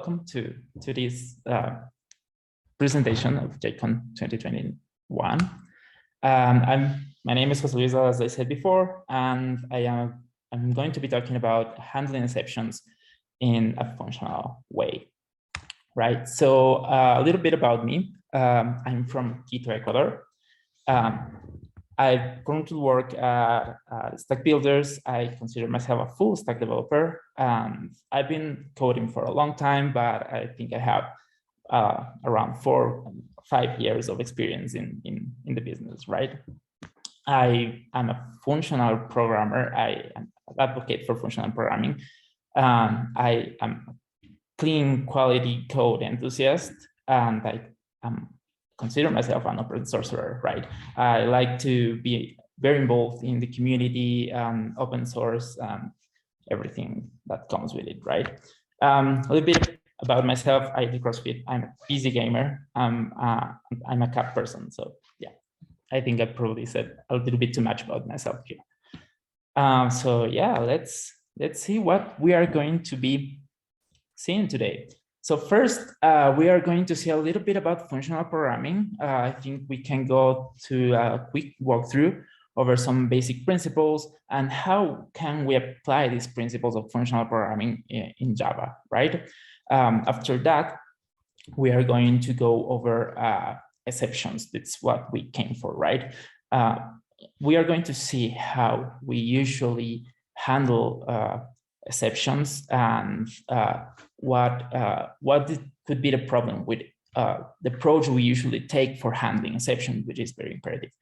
welcome to this presentation of JCON 2021. My name is José Luis, as I said before, and I'm going to be talking about handling exceptions in a functional way, right? So a little bit about me. I'm from Quito, Ecuador. I currently work at Stack Builders. I consider myself a full stack developer. I've been coding for a long time, but I think I have around 4 or 5 years of experience in the business, right? I am a functional programmer. I advocate for functional programming. I am a clean quality code enthusiast, and I consider myself an open sourcer, right? I like to be very involved in the community, open source, everything that comes with it, right? A little bit about myself. I do CrossFit. I'm a PC gamer. I'm a cat person. So yeah, I think I probably said a little bit too much about myself here. So yeah, let's see what we are going to be seeing today. So first, we are going to see a little bit about functional programming. I think we can go to a quick walkthrough over some basic principles and how can we apply these principles of functional programming in Java, right? After that, we are going to go over exceptions. That's what we came for, right? We are going to see how we usually handle exceptions and what could be the problem with the approach we usually take for handling exceptions, which is very imperative.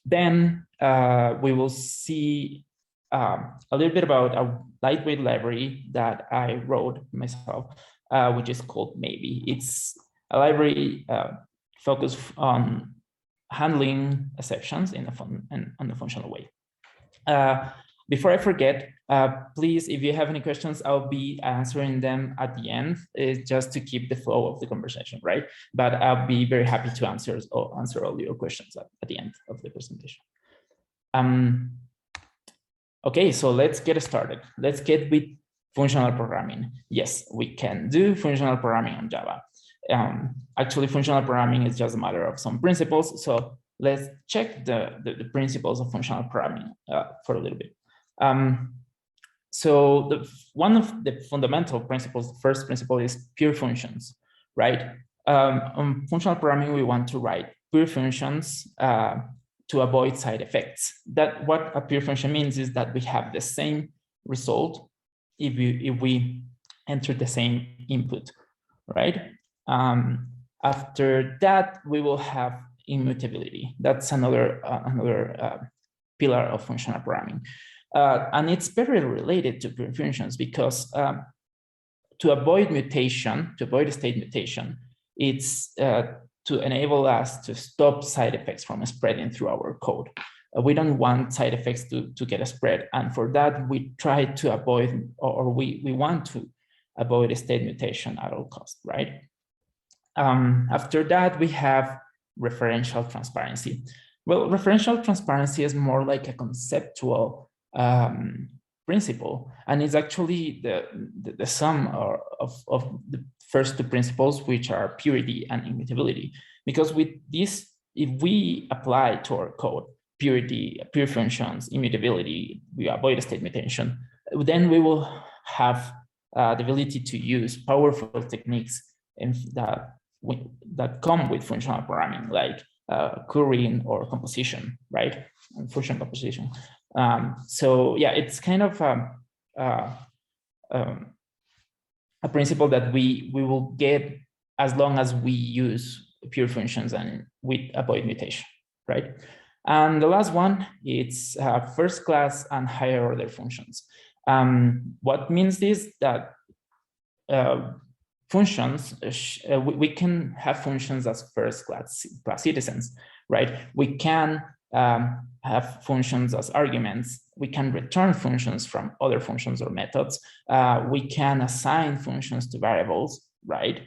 Then we will see a little bit about a lightweight library that I wrote myself, which is called Maybe. It's a library focused on handling exceptions in a functional way. Before I forget, please, if you have any questions, I'll be answering them at the end, just to keep the flow of the conversation, right? But I'll be very happy to answer all your questions at the end of the presentation. Okay, so let's get started. Let's get with functional programming. Yes, we can do functional programming on Java. Actually, functional programming is just a matter of some principles. So let's check the principles of functional programming for a little bit. So one of the fundamental principles, the first principle is pure functions, right? On functional programming, we want to write pure functions to avoid side effects. That what a pure function means is that we have the same result if we enter the same input, right? After that, we will have immutability. That's another pillar of functional programming. And it's very related to pure functions because to avoid mutation, to avoid state mutation, it's to enable us to stop side effects from spreading through our code. We don't want side effects to get spread. And for that, we try to avoid, or we want to avoid a state mutation at all costs, right? After that, we have referential transparency. Well, referential transparency is more like a conceptual principle, and it's actually the sum of the first two principles, which are purity and immutability. Because with this, if we apply to our code purity, pure functions, immutability, we avoid a state mutation, then we will have the ability to use powerful techniques that come with functional programming, like currying or composition, right? And function composition. So yeah, it's kind of a principle that we will get as long as we use pure functions and we avoid mutation, right? And the last one, it's first class and higher order functions. What means this? That functions, we can have functions as first class citizens, right? We can have functions as arguments. We can return functions from other functions or methods. We can assign functions to variables, right?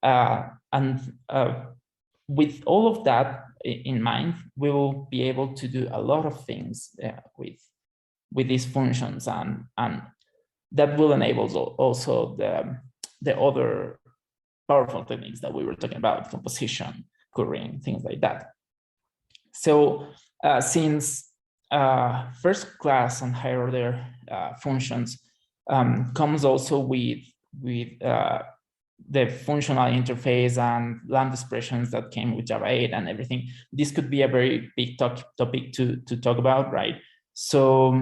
And with all of that in mind, we will be able to do a lot of things with these functions, and that will enable also the other powerful techniques that we were talking about, composition, currying, things like that. So since first class and higher order functions comes also with the functional interface and lambda expressions that came with Java 8 and everything, this could be a very big topic to talk about, right? So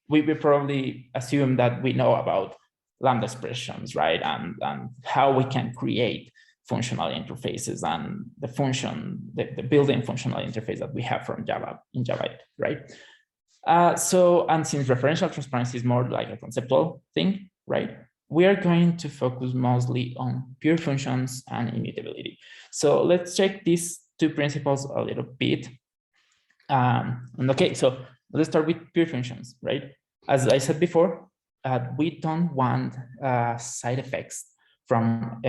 we probably assume that we know about lambda expressions, right? And how we can create functional interfaces and the built-in functional interface that we have from Java in Java 8, right? So, and since referential transparency is more like a conceptual thing, right? We are going to focus mostly on pure functions and immutability. So let's check these two principles a little bit. And okay, so let's start with pure functions, right? As I said before, we don't want side effects from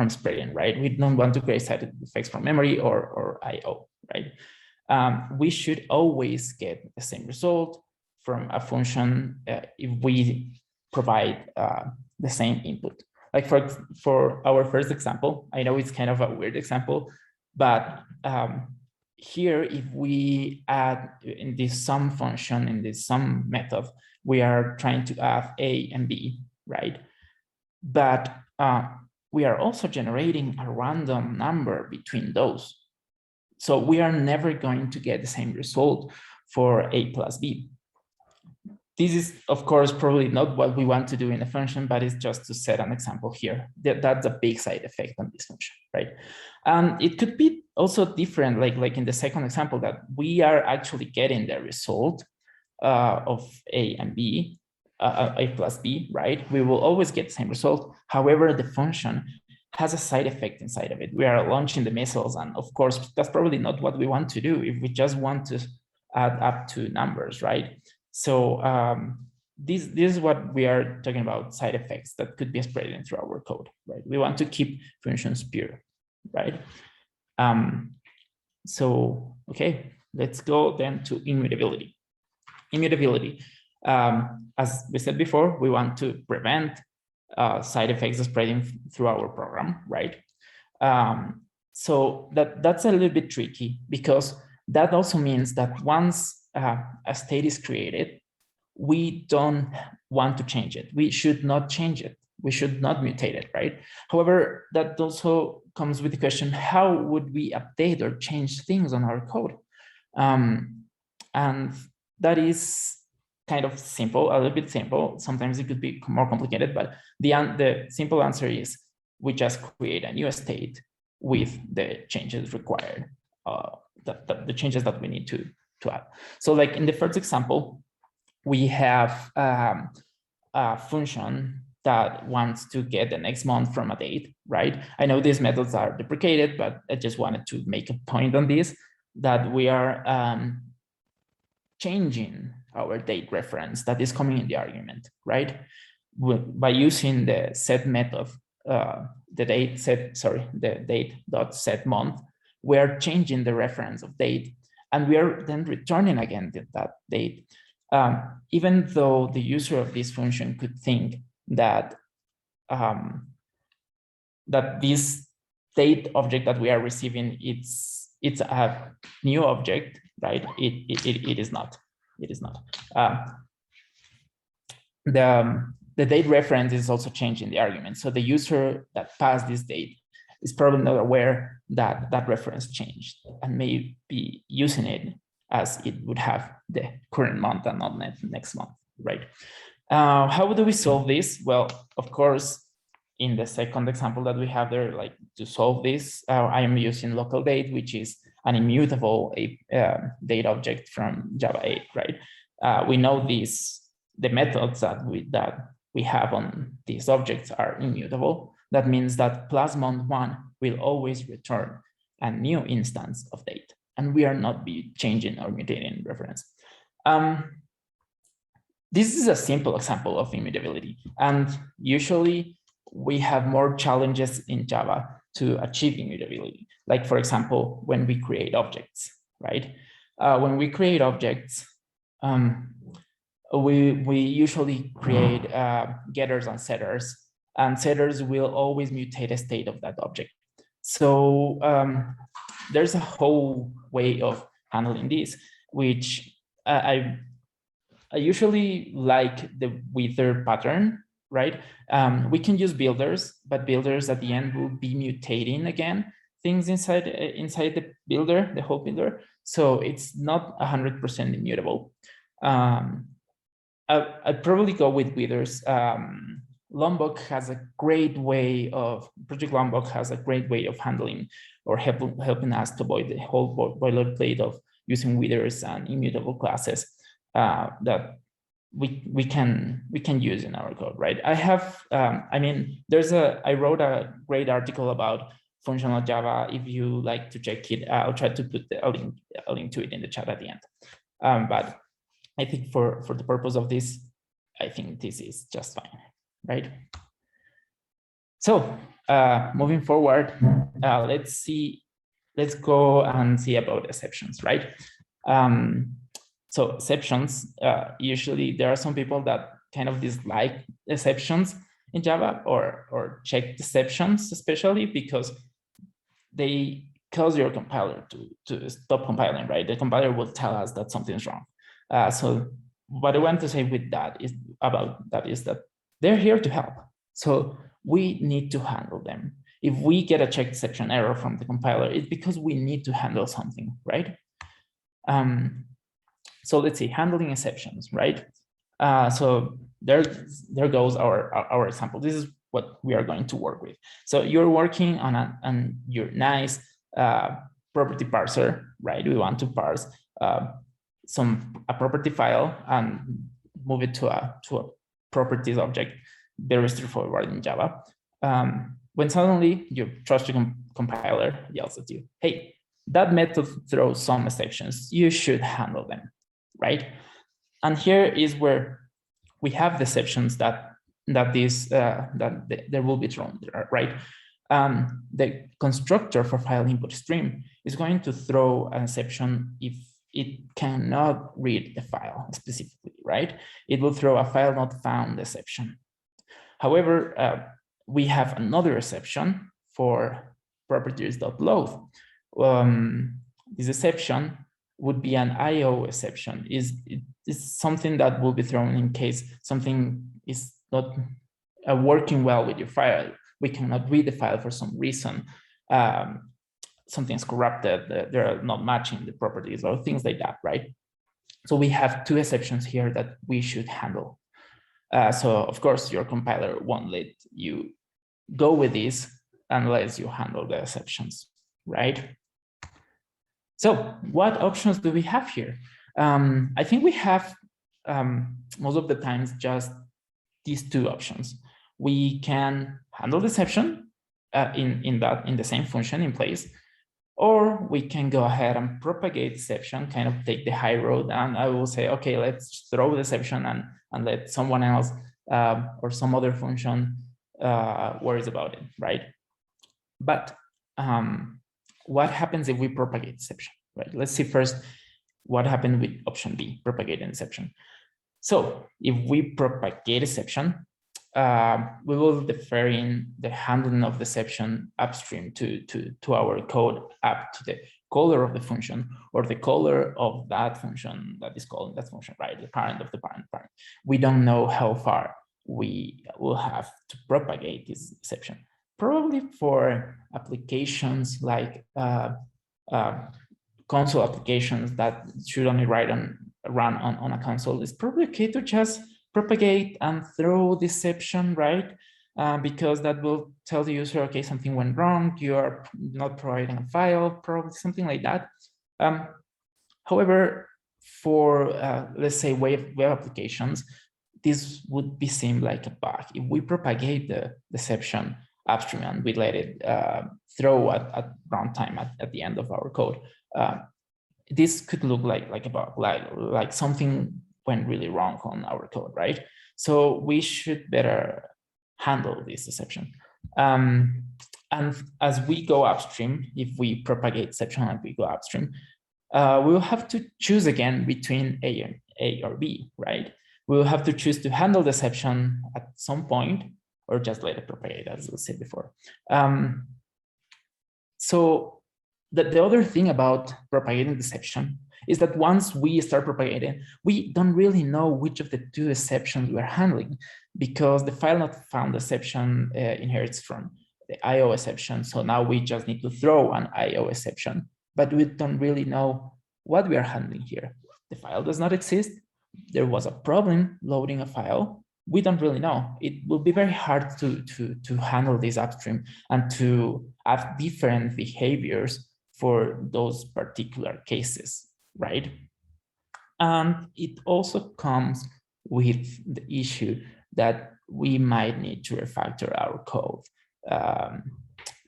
spreading, right? We don't want to create side effects from memory or I/O, right? We should always get the same result from a function if we provide the same input. Like for our first example, I know it's kind of a weird example, but here, if we add in this sum function, in this sum method, we are trying to add A and B, right? But we are also generating a random number between those. So we are never going to get the same result for A plus B. This is, of course, probably not what we want to do in a function, but it's just to set an example here. That's a big side effect on this function, right? And it could be also different, like in the second example, that we are actually getting the result of A and B, A plus B, right? We will always get the same result. However, the function has a side effect inside of it. We are launching the missiles, and of course, that's probably not what we want to do if we just want to add up two numbers, right? So this is what we are talking about, side effects that could be spreading through our code, right? We want to keep functions pure, right? So, okay, let's go then to immutability. Immutability, as we said before, we want to prevent side effects spreading through our program, right? So that's a little bit tricky, because that also means that once a state is created, we don't want to change it. We should not change it. We should not mutate it, right? However, that also comes with the question, how would we update or change things on our code? And that is kind of simple, a little bit simple. Sometimes it could be more complicated, but the simple answer is we just create a new state with the changes required, the changes that we need to add. So like in the first example, we have a function that wants to get the next month from a date, right? I know these methods are deprecated, but I just wanted to make a point on this, that we are changing our date reference that is coming in the argument, right? By using the set method, the date .set month, we are changing the reference of date, and we are then returning again that date. Even though the user of this function could think that that this date object that we are receiving, it's a new object, right? It is not. It is not. The date reference is also changing the argument. So the user that passed this date is probably not aware that that reference changed and may be using it as it would have the current month and not next month, right? How do we solve this? Well, of course, in the second example that we have there, like to solve this, I am using local date, which is an immutable date object from Java 8, right? We know the methods that we have on these objects are immutable. That means that plus month one will always return a new instance of date, and we are not be changing or mutating reference. This is a simple example of immutability, and usually we have more challenges in Java to achieve immutability. Like, for example, when we create objects, right? When we create objects, we usually create getters and setters will always mutate a state of that object. So there's a whole way of handling this, which I usually like the wither pattern, right? We can use builders, but builders at the end will be mutating again things inside the builder, the whole builder. So it's not 100% immutable. I'd probably go with withers. Lombok has a great way of, Project Lombok has a great way of handling or helping us to avoid the whole boilerplate of using withers and immutable classes that we can use in our code, right? I have, I mean, I wrote a great article about functional Java. If you like to check it, I'll try to put a link to it in the chat at the end. But I think for the purpose of this, I think this is just fine, right? So moving forward, let's go and see about exceptions, right? So exceptions, usually there are some people that kind of dislike exceptions in Java or check exceptions, especially because they cause your compiler to stop compiling, right? The compiler will tell us that something's wrong. So what I want to say with that is that they're here to help. So we need to handle them. If we get a check exception error from the compiler, it's because we need to handle something, right? So let's see, handling exceptions, right? So there goes our example. This is what we are going to work with. So you're working on your nice property parser, right? We want to parse a property file and move it to a properties object. Very straightforward in Java. When suddenly your trusted compiler yells at you, hey, that method throws some exceptions. You should handle them, right? And here is where we have the exceptions that there will be thrown, right? The constructor for file input stream is going to throw an exception if it cannot read the file specifically, right? It will throw a file not found exception. However, we have another exception for properties.load. This exception would be an IO exception. It's something that will be thrown in case something is not working well with your file. We cannot read the file for some reason. Something's corrupted, they're not matching the properties or things like that, right? So we have two exceptions here that we should handle. So of course, your compiler won't let you go with this unless you handle the exceptions, right? So what options do we have here? I think we have most of the times just these two options. We can handle the exception in the same function in place, or we can go ahead and propagate exception, kind of take the high road, and I will say, okay, let's throw the exception and let someone else or some other function worries about it, right? But what happens if we propagate exception, right? Let's see first what happened with option B, propagate an exception. So if we propagate exception, we will defer in the handling of the exception upstream to our code up to the caller of the function or the caller of that function that is calling that function, right? The parent of the parent. We don't know how far we will have to propagate this exception. Probably for applications like console applications that should only run on a console, it's probably okay to just propagate and throw the exception, right? Because that will tell the user, okay, something went wrong, you are not providing a file, probably something like that. However, for let's say web applications, this would be seen like a bug. If we propagate the exception upstream and we let it throw at runtime at the end of our code, this could look like a bug, like something went really wrong on our code, right? So we should better handle this exception. And as we go upstream, if we propagate exception and we go upstream, we will have to choose again between A or B, right? we will have to choose to handle the exception at some point or just let it propagate, as we said before. So the other thing about propagating the exception is that once we start propagating, we don't really know which of the two exceptions we're handling, because the file not found exception inherits from the IO exception. So now we just need to throw an IO exception, but we don't really know what we are handling here. The file does not exist. There was a problem loading a file. We don't really know. It will be very hard to handle this upstream and to have different behaviors for those particular cases, right? And it also comes with the issue that we might need to refactor our code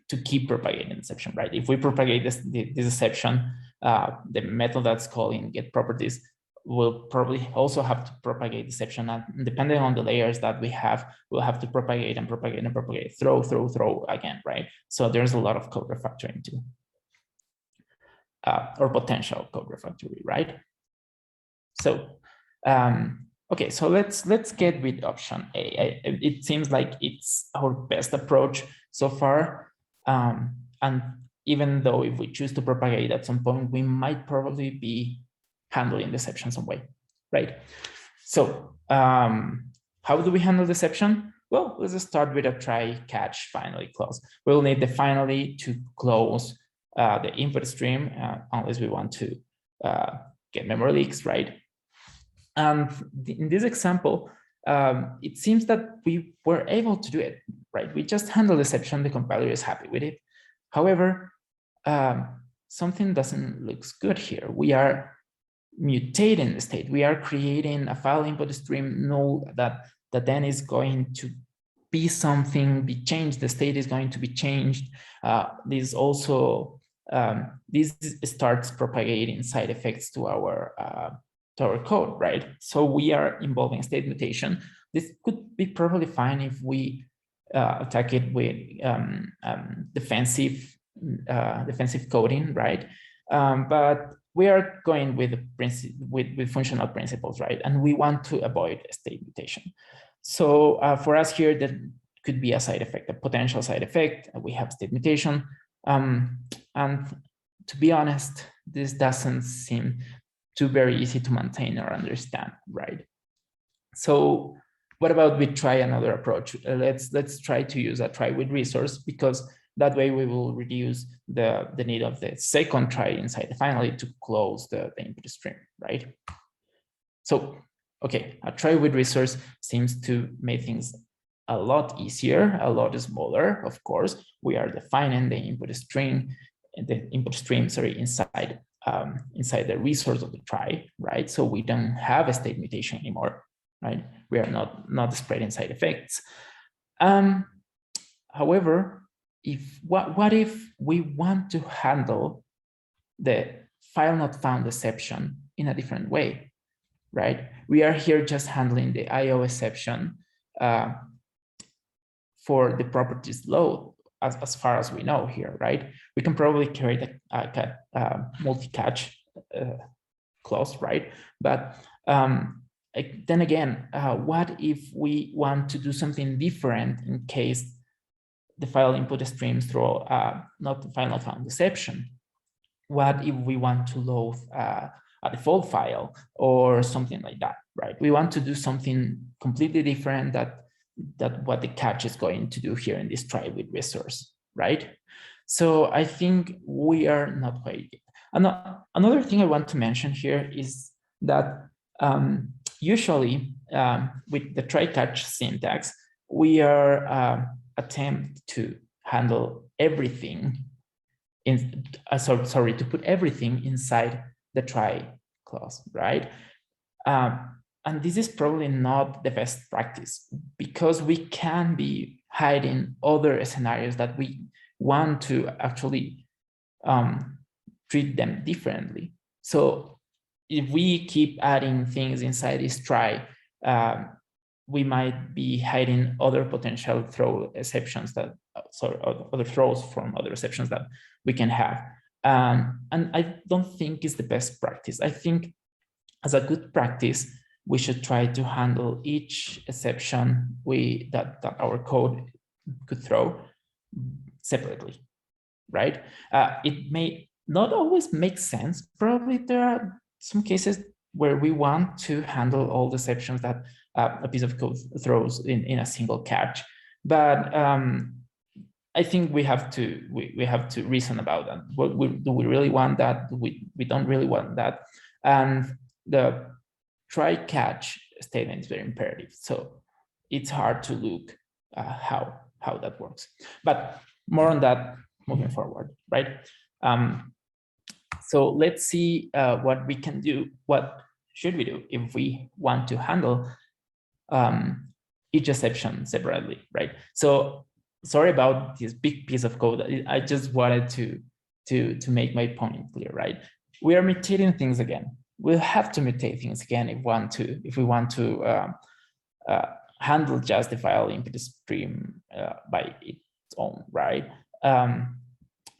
to keep propagating exception, right? If we propagate this exception, the method that's calling get properties will probably also have to propagate exception, and depending on the layers that we have, we'll have to propagate and propagate and propagate, throw again, right? So there's a lot of code refactoring too, or potential code refactoring, right? So, okay, so let's get with option A. It seems like it's our best approach so far, and even though if we choose to propagate at some point, we might probably be handling deception some way, right? So how do we handle deception? Well, let's just start with a try, catch, finally close. We'll need the finally to close the input stream unless we want to get memory leaks, right? And in this example, it seems that we were able to do it, right? We just handle deception, the compiler is happy with it. However, something doesn't look good here. We are mutating the state. We are creating a file input stream null that then is going to be something, be changed. The state is going to be changed. This also, this starts propagating side effects to our code, right? So we are involving state mutation. This could be probably fine if we attack it with defensive coding, right? But we are going with functional principles, right? And we want to avoid state mutation. So for us here, that could be a side effect, a potential side effect. We have state mutation. And to be honest, this doesn't seem too very easy to maintain or understand, right? So what about we try another approach? Let's try to use a try with resource, because that way we will reduce the need of the second try inside the finally to close the input stream, right? So, okay, a try with resource seems to make things a lot easier, a lot smaller. Of course, we are defining the input stream, inside inside the resource of the try, right? So we don't have a state mutation anymore, right? We are not spreading side effects. However, what if we want to handle the file not found exception in a different way, right? We are here just handling the IO exception for the properties load as far as we know here, right? We can probably create a multi-catch clause, right? But then again, what if we want to do something different in case the file input streams through not the final found exception? What if we want to load a default file or something like that, right? We want to do something completely different that what the catch is going to do here in this try with resource, right? So I think we are not quite yet. Another thing I want to mention here is that usually with the try catch syntax, we are attempt to handle everything in to put everything inside the try clause, right? And this is probably not the best practice, because we can be hiding other scenarios that we want to actually treat them differently. So if we keep adding things inside this try, we might be hiding other potential throw exceptions that, other throws from other exceptions that we can have. And I don't think it's the best practice. I think as a good practice, we should try to handle each exception that our code could throw separately, right? It may not always make sense. Probably there are some cases where we want to handle all the exceptions that a piece of code throws in a single catch. But I think we have to reason about that. Do we really want that? We don't really want that. And the try catch statement is very imperative. So it's hard to look how that works. But more on that moving forward, right? So let's see what we can do. What should we do if we want to handle each exception separately, right? So sorry about this big piece of code. I just wanted to make my point clear, right? We are mutating things again. We'll have to mutate things again if we want to handle just the file input stream by its own, right?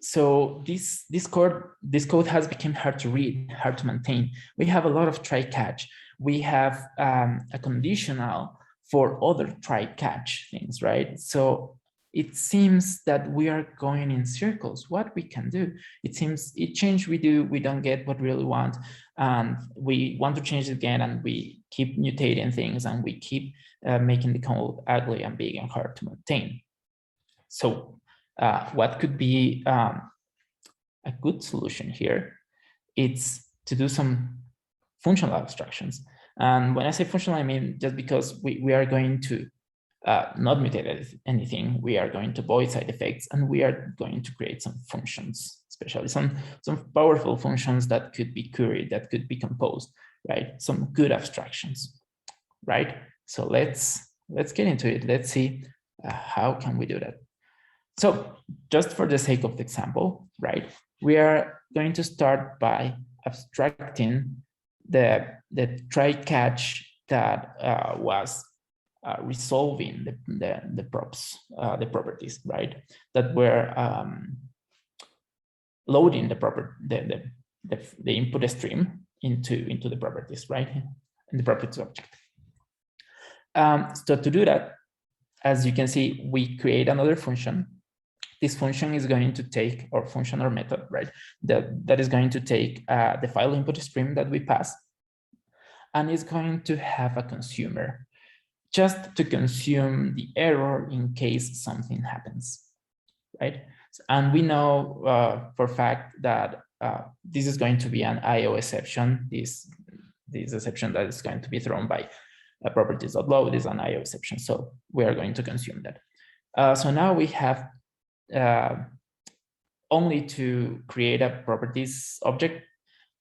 So this code has become hard to read, hard to maintain. We have a lot of try catch. We have a conditional for other try catch things, right? So it seems that we are going in circles. What we can do, it seems each change we do, we don't get what we really want, and we want to change it again, and we keep mutating things, and we keep making the code ugly and big and hard to maintain. So what could be a good solution here? It's to do some functional abstractions. And when I say functional, I mean just because we are going to not mutate anything, we are going to avoid side effects, and we are going to create some functions, especially some powerful functions that could be queried, that could be composed, right? Some good abstractions, right? So let's get into it. Let's see how can we do that. So just for the sake of the example, right, we are going to start by abstracting the try catch that was resolving the properties, right, that were loading the input stream into the properties, right, in the properties object. So to do that, as you can see, we create another function. This function is going to take, or function or method, right, that is going to take the file input stream that we pass, and is going to have a consumer, just to consume the error in case something happens, right? And we know for a fact that this is going to be an IO exception. This exception that is going to be thrown by properties.load is an IO exception. So we are going to consume that. So now we have only to create a properties object.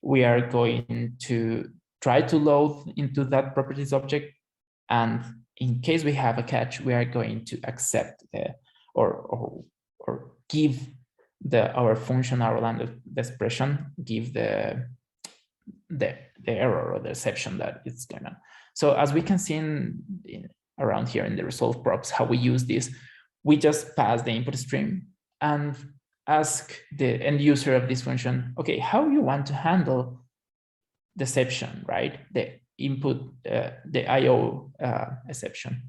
We are going to try to load into that properties object, and in case we have a catch, we are going to accept or give our function, our lambda expression, give the error or the exception that it's gonna. So as we can see around here in the resolve props, how we use this, we just pass the input stream and ask the end user of this function, okay, how you want to handle the exception, right? The input, the IO exception.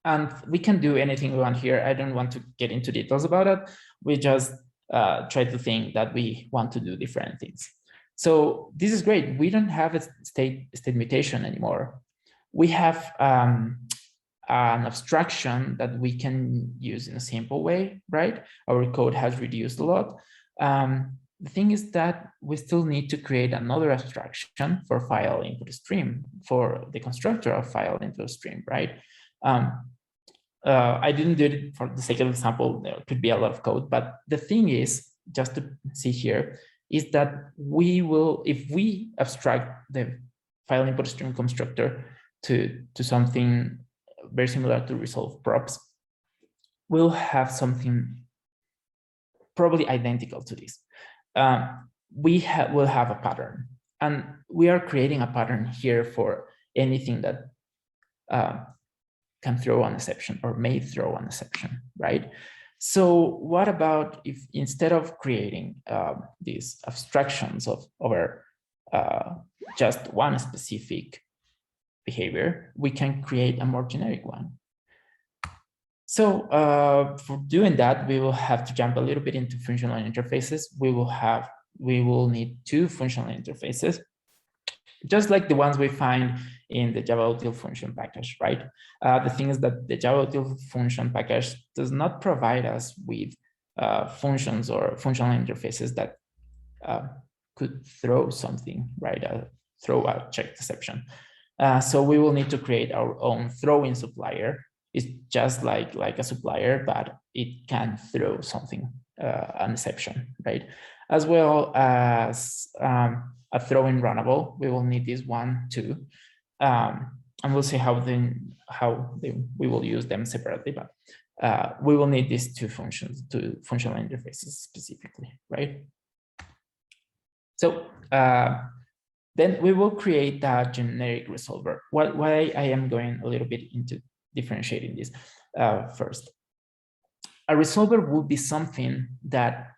And we can do anything we want here. I don't want to get into details about it. We just try to think that we want to do different things. So this is great. We don't have a state mutation anymore. We have an abstraction that we can use in a simple way, right? Our code has reduced a lot. The thing is that we still need to create another abstraction for file input stream, for the constructor of file input stream, right? I didn't do it for the sake of example. There could be a lot of code, but the thing is, just to see here, is that we will, if we abstract the file input stream constructor to something very similar to resolve props, we'll have something probably identical to this. Will have a pattern, and we are creating a pattern here for anything that can throw an exception or may throw an exception, right? So what about if instead of creating these abstractions over just one specific behavior, we can create a more generic one. So for doing that, we will have to jump a little bit into functional interfaces. We will need two functional interfaces, just like the ones we find in the JavaUtil function package, right? The thing is that the JavaUtil function package does not provide us with functions or functional interfaces that could throw something, right? Throw a checked exception. So we will need to create our own throw-in supplier. It's just like a supplier, but it can throw something, an exception, right? As well as a throw-in runnable. We will need this one too. And we'll see how we will use them separately, but we will need these two functions, two functional interfaces specifically, right? So then we will create a generic resolver. Why I am going a little bit into differentiating this first. A resolver would be something that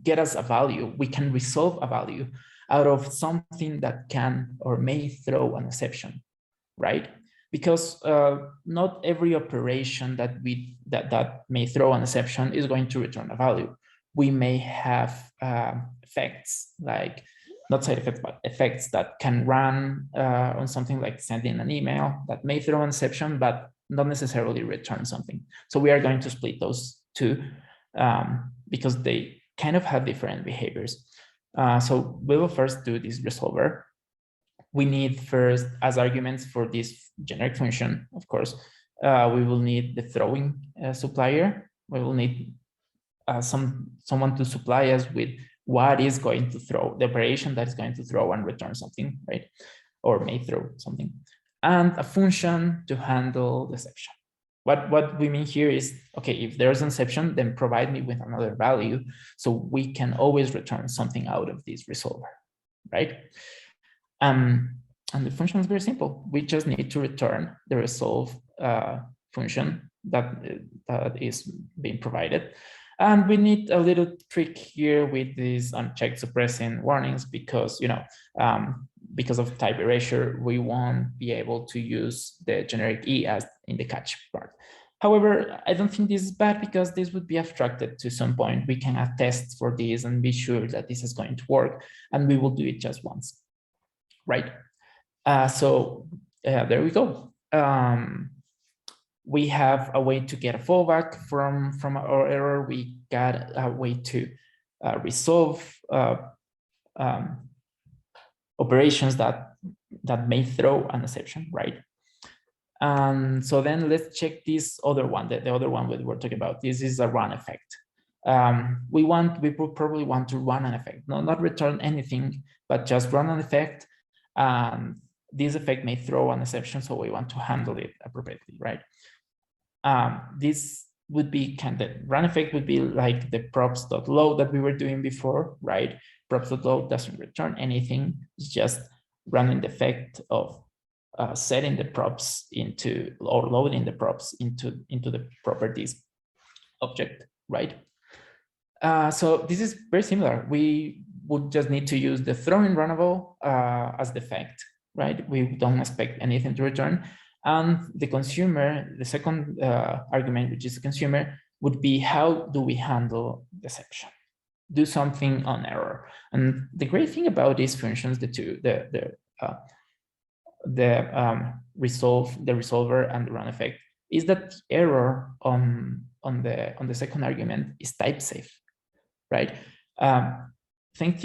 get us a value. We can resolve a value out of something that can or may throw an exception, right? Because not every operation that may throw an exception is going to return a value. We may have effects, like not side effects, but effects that can run on something like sending an email that may throw an exception, but not necessarily return something. So we are going to split those two because they kind of have different behaviors. So we will first do this resolver. We need first, as arguments for this generic function, of course, we will need the throwing supplier. We will need someone to supply us with what is going to throw, the operation that is going to throw and return something, right? Or may throw something. And a function to handle the exception. What we mean here is, okay, if there's an exception, then provide me with another value so we can always return something out of this resolver, right? And the function is very simple. We just need to return the resolve function that is being provided. And we need a little trick here with these unchecked suppressing warnings because, because of type erasure, we won't be able to use the generic E as in the catch part. However, I don't think this is bad because this would be abstracted to some point. We can have tests for this and be sure that this is going to work, and we will do it just once, right? So there we go. We have a way to get a fallback from our error. We got a way to resolve operations that may throw an exception, right? So then let's check this other one, the other one that we're talking about. This is a run effect. We would probably want to run an effect, not return anything, but just run an effect. This effect may throw an exception, so we want to handle it appropriately, right? This would be the run effect would be like the props.load that we were doing before, right? Props.load doesn't return anything. It's just running the effect of setting the props into or loading the props into the properties object, right? So this is very similar. We would just need to use the throwing runnable as the effect, right? We don't expect anything to return. And the consumer, the second argument, which is the consumer, would be how do we handle deception? Do something on error. And the great thing about these functions, the resolver and the run effect, is that the error on the second argument is type safe, right? Thanks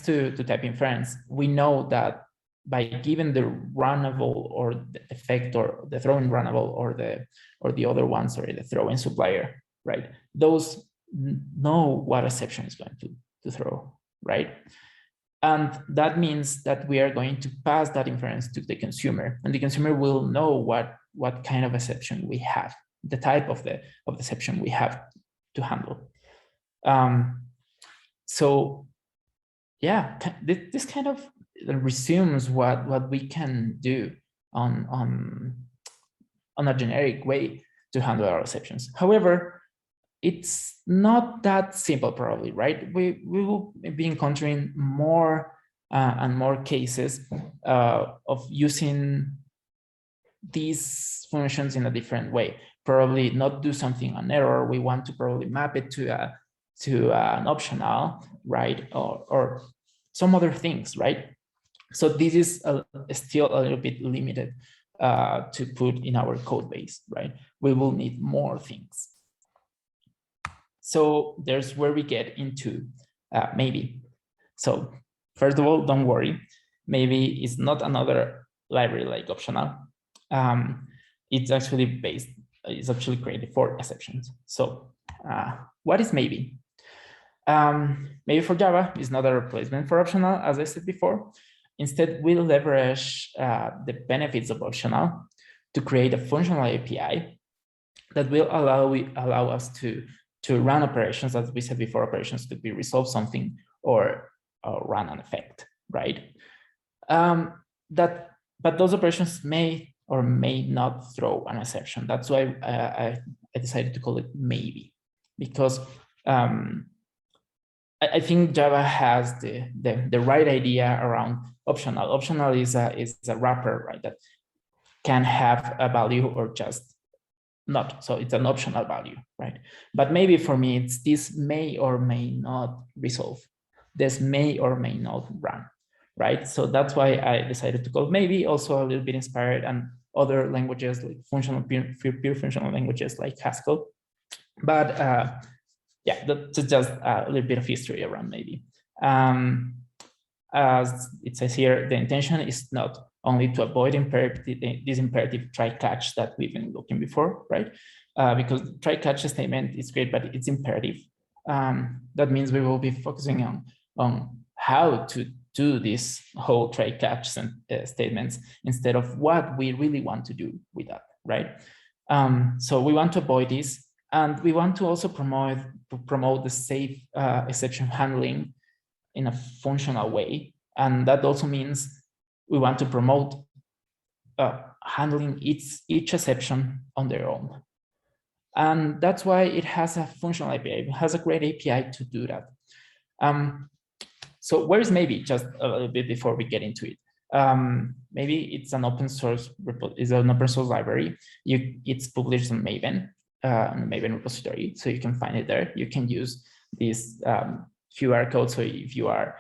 to type inference, we know that by giving the runnable or the effect or the throwing runnable or the other one, sorry, the throwing supplier, right? Those know what exception is going to throw, right? And that means that we are going to pass that inference to the consumer, and the consumer will know what kind of exception we have, the type of the exception we have to handle. So yeah, this kind of resumes what we can do on a generic way to handle our exceptions. However, it's not that simple, probably, right? We will be encountering more and more cases of using these functions in a different way. Probably not do something on error. We want to probably map it to an optional, right? Or some other things, right? So this is still a little bit limited to put in our code base, right? We will need more things. So there's where we get into maybe. So first of all, don't worry. Maybe it's not another library like optional. It's actually created for exceptions. So what is maybe? Maybe for Java is not a replacement for optional, as I said before. Instead, we'll leverage the benefits of optional to create a functional API that will allow us to run operations. As we said before, operations could be resolve something or run an effect, right? But those operations may or may not throw an exception. That's why I decided to call it maybe, because I think Java has the right idea around optional. Optional is a wrapper, right? That can have a value or just not. So it's an optional value, right? But maybe for me, it's this may or may not resolve. This may or may not run, right? So that's why I decided to call maybe, also a little bit inspired on other languages like pure functional languages like Haskell. But yeah, that's just a little bit of history around maybe. As it says here, the intention is not only to avoid this imperative try-catch that we've been looking before, right? Because try-catch statement is great, but it's imperative. That means we will be focusing on how to do this whole try-catch statements instead of what we really want to do with that, right? So we want to avoid this. And we want to also promote the safe exception handling in a functional way. And that also means we want to promote handling each exception on their own. And that's why it has a functional API. It has a great API to do that. So where is maybe, just a little bit before we get into it? Maybe it's an open source library. It's published on Maven. Maven repository, so you can find it there. You can use this QR code. So if you are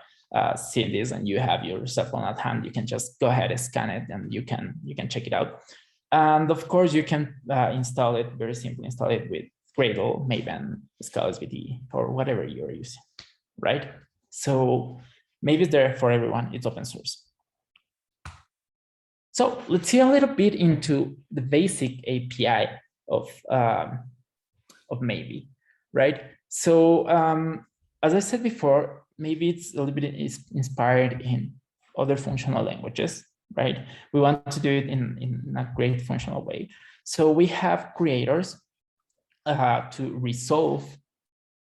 seeing this and you have your cell phone at hand, you can just go ahead and scan it, and you can check it out. And of course, you can install it very simply. Install it with Gradle, Maven, Scala SVT, or whatever you're using, right? So maybe it's there for everyone. It's open source. So let's see a little bit into the basic API of maybe, right? So as I said before, maybe it's a little bit inspired in other functional languages, right? We want to do it in a great functional way. So we have creators to resolve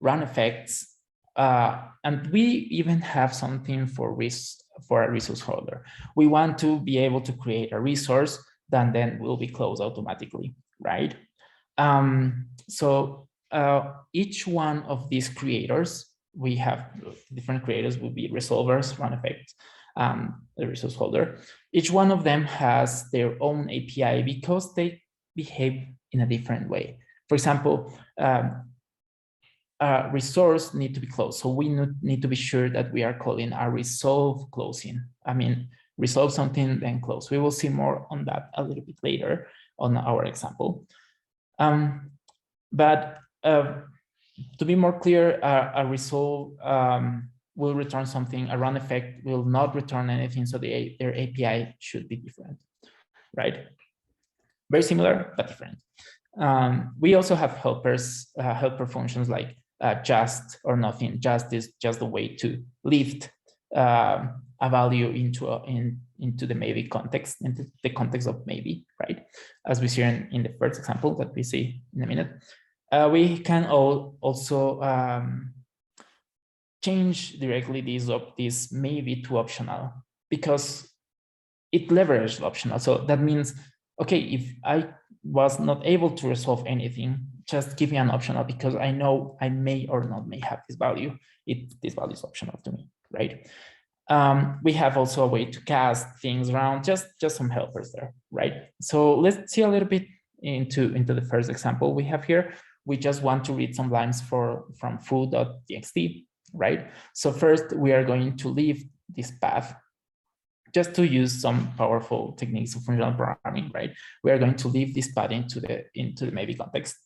run effects, and we even have something for a resource holder. We want to be able to create a resource that then will be closed automatically, right? So each one of these creators, we have different creators, will be resolvers, run effects, the resource holder. Each one of them has their own API because they behave in a different way. For example, resource need to be closed. So we need to be sure that we are calling a resolve closing. I mean, resolve something, then close. We will see more on that a little bit later on our example. But to be more clear, a resolve will return something. A run effect will not return anything. So their API should be different, right? Very similar, but different. We also have helper functions like just or nothing. Just is just the way to lift a value into the maybe context, into the context of maybe, right? As we see in the first example that we see in a minute. We can also change directly this maybe to optional because it leverages optional. So that means, okay, if I was not able to resolve anything, just give me an optional because I know I may or not may have this value. This value is optional to me, right? We have also a way to cast things around, just some helpers there, right? So let's see a little bit into the first example we have here. We just want to read some lines from foo.txt, right? So first we are going to leave this path just to use some powerful techniques of functional programming, right? We are going to leave this path into the maybe context,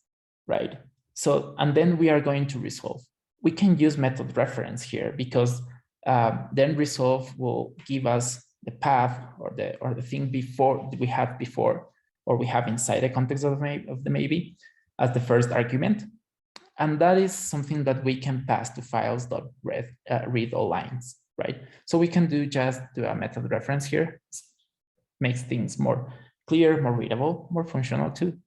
right? So, and then we are going to resolve. We can use method reference here because then resolve will give us the path or the thing before we have before, or we have inside the context of the maybe as the first argument. And that is something that we can pass to files.read all lines, right? So we can do a method reference here. Makes things more clear, more readable, more functional too.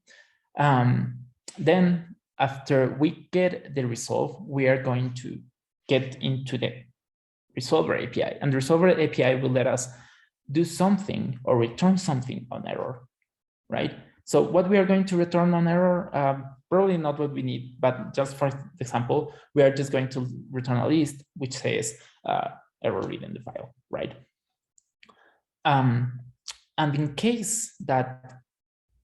Then after we get the resolve, we are going to get into the resolver API, and the resolver API will let us do something or return something on error, right? So what we are going to return on error, probably not what we need, but just for example, we are just going to return a list which says error read in the file, right? And in case that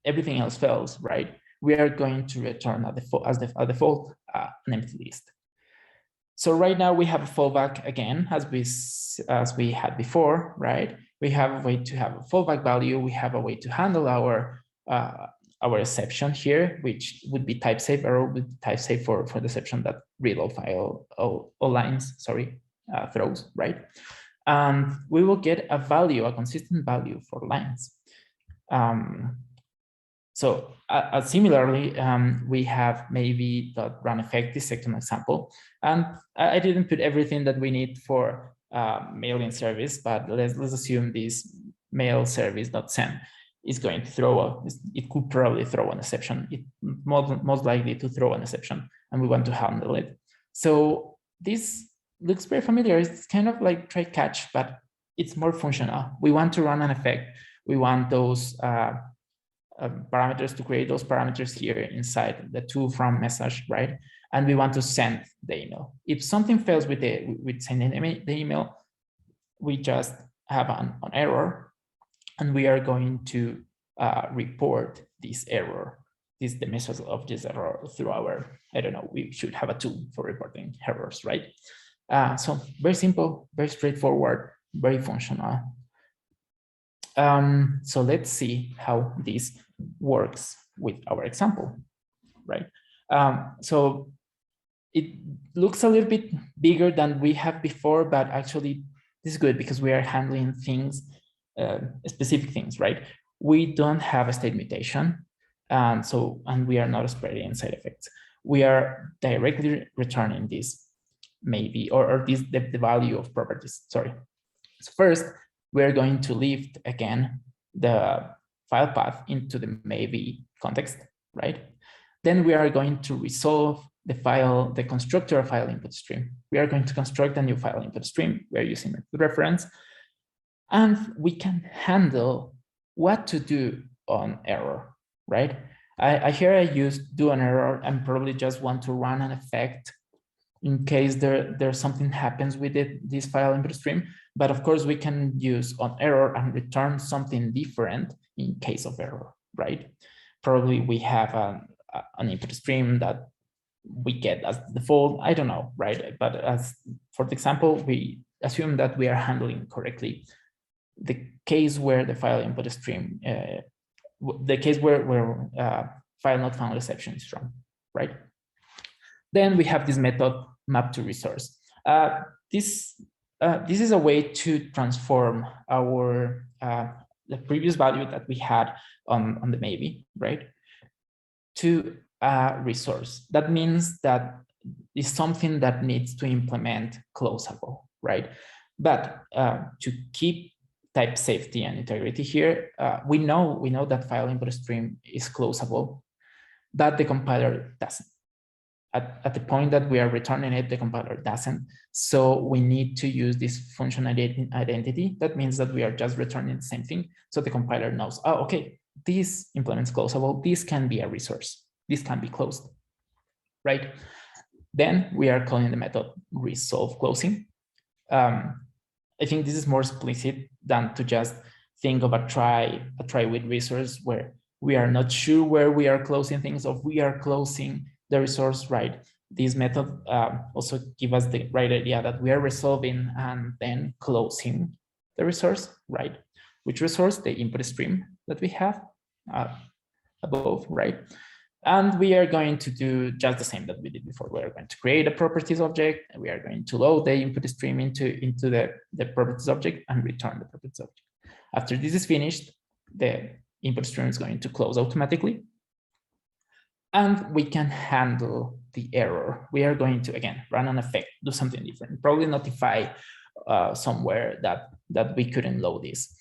everything else fails, right, we are going to return as a default an empty list. So right now we have a fallback again, as we had before, right? We have a way to have a fallback value. We have a way to handle our exception here, which would be type safe. Error would be type safe for the exception that read all file all lines, sorry, throws, right? And we will get a value, a consistent value for lines. So similarly, we have maybe the run effect, this second example. And I didn't put everything that we need for mailing service, but let's assume this mail service.send is going to throw it could probably throw an exception. It most likely to throw an exception, and we want to handle it. So this looks very familiar. It's kind of like try catch, but it's more functional. We want to run an effect. We want those parameters to create those parameters here inside the to from message, right? And we want to send the email. If something fails with sending the email, we just have an error, and we are going to report this error, the message of this error through our, I don't know, we should have a tool for reporting errors, right? So very simple, very straightforward, very functional. So let's see how this works with our example, right? So it looks a little bit bigger than we have before, but actually this is good because we are handling things, specific things, right? We don't have a state mutation, and we are not spreading side effects. We are directly returning this maybe, or this the value of properties, sorry. So first, we're going to lift again the file path into the maybe context, right? Then we are going to resolve the constructor file input stream. We are going to construct a new file input stream. We are using the reference, and we can handle what to do on error, right? Here I use do on error and probably just want to run an effect in case there's something happens with this file input stream. But of course, we can use on error and return something different in case of error, right? Probably we have an input stream that we get as default, I don't know, right? But as for the example, we assume that we are handling correctly the case where the file input stream, the case where file not found exception is wrong, right? Then we have this method map to resource. This is a way to transform our the previous value that we had on the maybe, right, to a resource. That means that it's something that needs to implement closable, right? But to keep type safety and integrity here, we know that file input stream is closable, but the compiler doesn't. At the point that we are returning it, the compiler doesn't. So we need to use this function identity. That means that we are just returning the same thing. So the compiler knows, oh, okay, this implements closable. This can be a resource. This can be closed, right? Then we are calling the method resolve closing. I think this is more explicit than to just think of a try with resource where we are not sure where we are closing things, or we are closing the resource, right? This method also give us the right idea that we are resolving and then closing the resource, right? Which resource? The input stream that we have above, right? And we are going to do just the same that we did before. We are going to create a properties object, and we are going to load the input stream into the properties object and return the properties object. After this is finished, the input stream is going to close automatically. And we can handle the error. We are going to, again, run an effect, do something different, probably notify somewhere that we couldn't load this.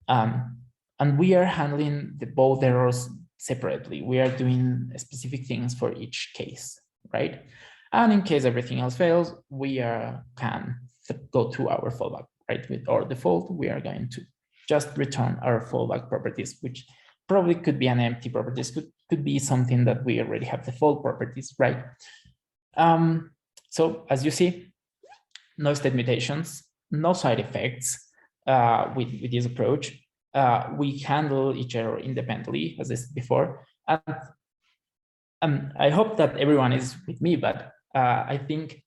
And we are handling both errors separately. We are doing specific things for each case, right? And in case everything else fails, we can go to our fallback, right? With our default, we are going to just return our fallback properties, which probably could be an empty properties, could be something that we already have default properties, right? So as you see, no state mutations, no side effects with this approach. We handle each error independently, as I said before. And I hope that everyone is with me, but I think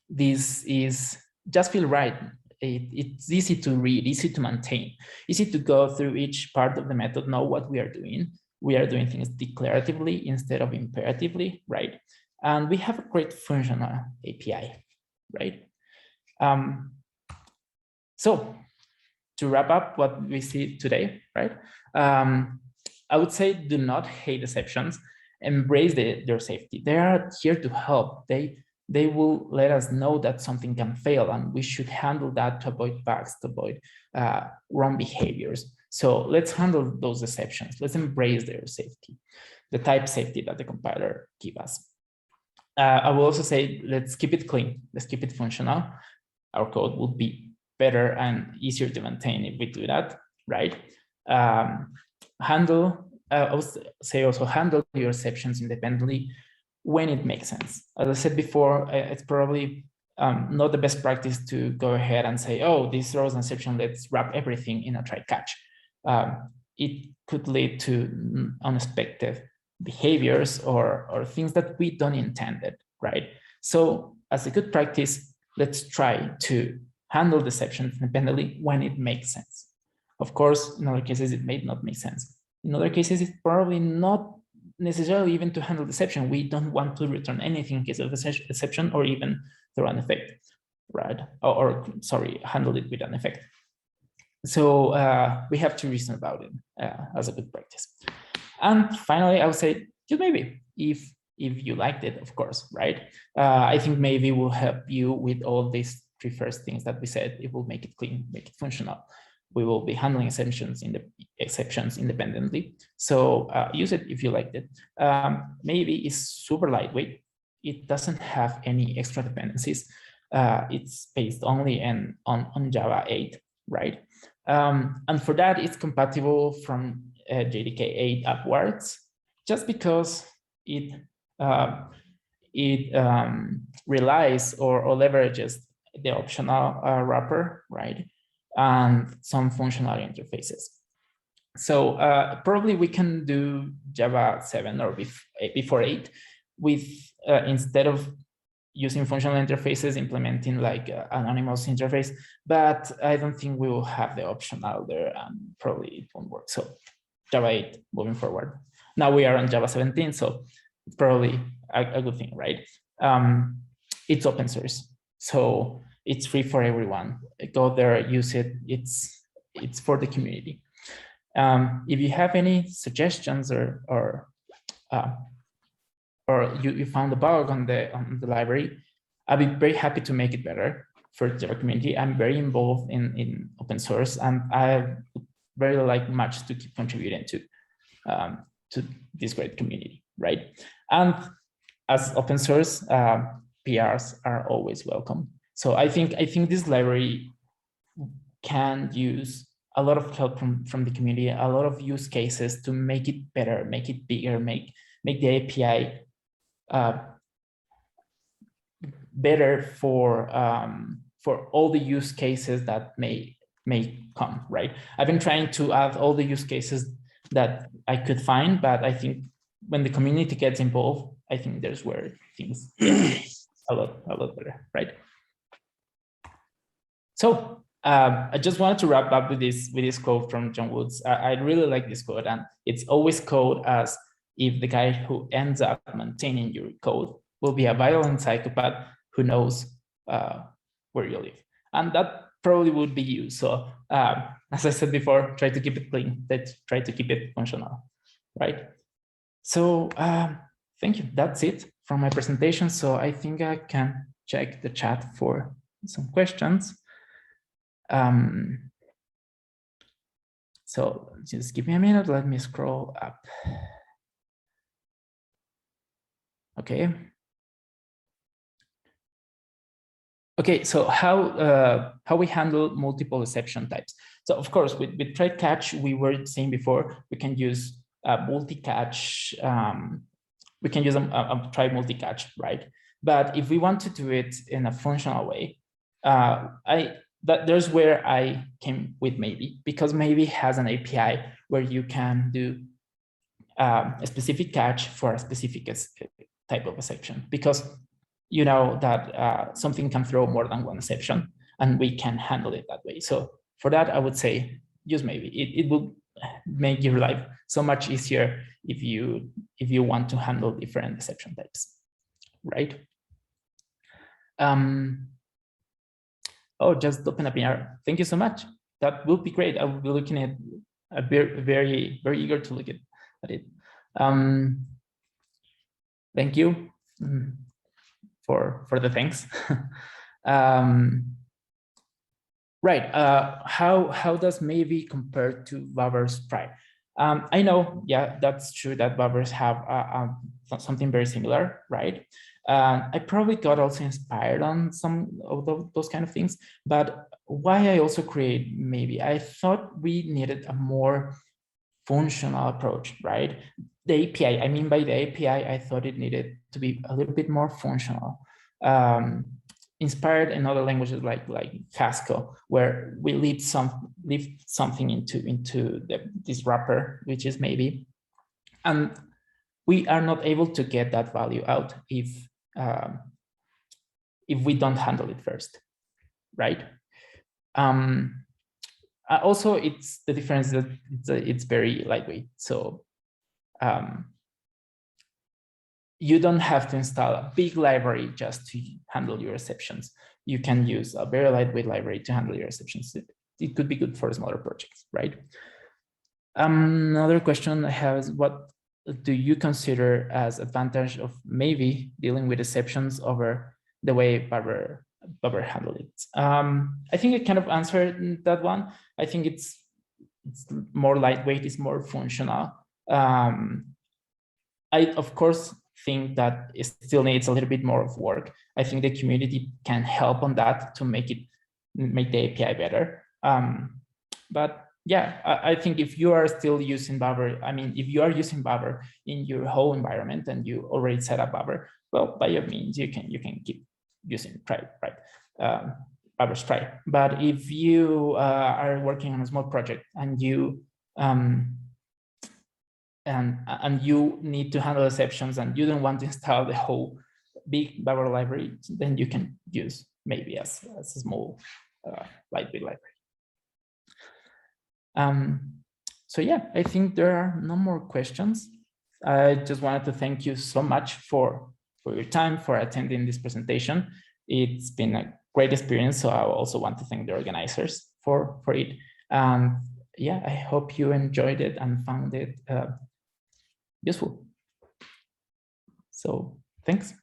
this is just feel right. It's easy to read, easy to maintain, easy to go through each part of the method, know what we are doing. We are doing things declaratively instead of imperatively, right? And we have a great functional API, right? So to wrap up what we see today, right? I would say do not hate exceptions, embrace their safety. They are here to help. They will let us know that something can fail, and we should handle that to avoid bugs, to avoid wrong behaviors. So let's handle those exceptions. Let's embrace their safety, the type safety that the compiler gives us. I will also say, let's keep it clean. Let's keep it functional. Our code will be better and easier to maintain if we do that, right? I would say also handle your exceptions independently when it makes sense. As I said before, it's probably not the best practice to go ahead and say, oh, this throws an exception, let's wrap everything in a try catch. It could lead to unexpected behaviors or things that we don't intended, right? So as a good practice, let's try to handle the exceptions independently when it makes sense. Of course, in other cases, it may not make sense. In other cases, it's probably not necessarily even to handle the exception. We don't want to return anything in case of exception or even throw an effect, right? Or sorry, handle it with an effect. So we have to reason about it as a good practice. And finally, I would say just maybe if you liked it, of course, right? I think maybe will help you with all these three first things that we said. It will make it clean, make it functional. We will be handling exceptions independently. So use it if you liked it. Maybe it's super lightweight. It doesn't have any extra dependencies. It's based only on Java 8, right? And for that, it's compatible from JDK 8 upwards, just because it relies or leverages the optional wrapper, right? And some functional interfaces. So probably we can do Java 7 or before 8 with instead of using functional interfaces, implementing like an anonymous interface, but I don't think we will have the optional there, and probably it won't work. So Java 8 moving forward. Now we are on Java 17, so it's probably a good thing, right? It's open source, so it's free for everyone. Go there, use it. It's for the community. If you have any suggestions or you found a bug on the library, I'd be very happy to make it better for the Java community. I'm very involved in open source, and I very like much to keep contributing to this great community, right? And as open source, PRs are always welcome. So I think this library can use a lot of help from the community, a lot of use cases to make it better, make it bigger, make the API better for for all the use cases that may come, right? I've been trying to add all the use cases that I could find, but I think when the community gets involved, I think there's where things get a lot better, right? So I just wanted to wrap up with this quote from John Woods. I really like this quote, and it's always code as if the guy who ends up maintaining your code will be a violent psychopath who knows where you live. And that probably would be you. So as I said before, try to keep it clean, try to keep it functional, right? So thank you. That's it from my presentation. So I think I can check the chat for some questions. So just give me a minute. Let me scroll up. Okay. Okay, so how we handle multiple exception types. So of course, with try catch, we were saying before, we can use multi-catch. We can use a try multi-catch, right? But if we want to do it in a functional way, there's where I came with Maybe, because Maybe has an API where you can do a specific catch for a specific type of exception, because you know that something can throw more than one exception, and we can handle it that way. So for that, I would say use Maybe. It will make your life so much easier if you want to handle different exception types, right? Oh, just open up here. Thank you so much. That will be great. I will be looking at very eager to look at it. Thank you for the thanks. Right. How does Maybe compare to Vapor's try? I know, yeah, that's true that Vapors have something very similar, right? I probably got also inspired on some of those kind of things, but why I also create Maybe, I thought we needed a more functional approach, right? The API, I mean by the API, I thought it needed to be a little bit more functional, inspired in other languages like Haskell, where we leave something into this wrapper, which is Maybe, and we are not able to get that value out if we don't handle it first, right? Also, it's the difference that it's very lightweight. So you don't have to install a big library just to handle your exceptions. You can use a very lightweight library to handle your exceptions. It could be good for smaller projects, right? Another question I have is, what do you consider as advantage of Maybe dealing with exceptions over the way Vapor handled it? I think I kind of answered that one. I think it's more lightweight, it's more functional. I, of course, think that it still needs a little bit more of work. I think the community can help on that to make the API better. But yeah, I think if you are still using Vapor, I mean, if you are using Vapor in your whole environment and you already set up Vapor, well, by all means, you can keep using try, right? Vapor's try. But if you are working on a small project and you and you need to handle exceptions and you don't want to install the whole big Vapor library, then you can use Maybe as a small lightweight library. So yeah, I think there are no more questions. I just wanted to thank you so much for your time, for attending this presentation. It's been a great experience, so I also want to thank the organizers for it. Yeah, I hope you enjoyed it and found it useful. So thanks.